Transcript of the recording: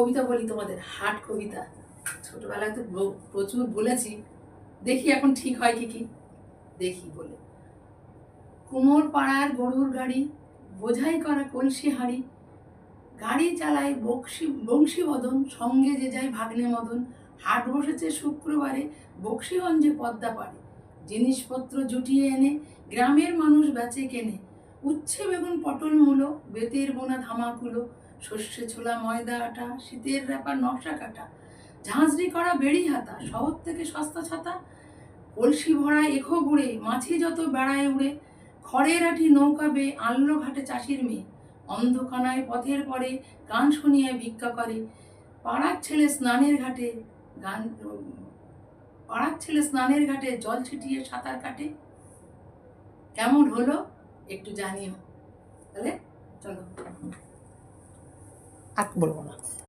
কবিতা বলি তোমাদের, হাট কবিতা। ছোটবেলায় তো প্রচুর বলেছি, দেখি এখন ঠিক হয় কি দেখি বলে। কুমোর পাড়ার গরুর গাড়ি, বোঝাই করা কলসি হাড়ি, গাড়ি চালায় বংশীবদন, সঙ্গে যে যায় ভাগ্নে মদন। হাট বসেছে শুক্রবারে, বক্সিগঞ্জে পদ্মা পারে। জিনিসপত্র জুটিয়ে এনে গ্রামের মানুষ বেচে কেনে। উচ্ছে বেগুন পটল মূলো, বেতের বোনা ধামাকুলো, সর্ষে ছোলা ময়দা আটা, শীতের ব্যাপার নকশা কাটা, ঝাঁঝরি করা বেড়ি হাতা, শহর থেকে সস্তা ছাতা, কলসি ভরা এখো গুড়ে, মাছি যত বেড়ায় উড়ে, খড়ের আঠি নৌকা বেয়ে আনলো ঘাটে চাষির মেয়ে। অন্ধকানায় পথের পরে গান শুনিয়ে ভিক্ষা করে, পাড়ার ছেলে স্নানের ঘাটে গান পাড়ার ছেলে স্নানের ঘাটে জল ছিটিয়ে সাঁতার কাটে। কেমন হলো একটু জানিও। তাহলে চলো, আর বলবো না।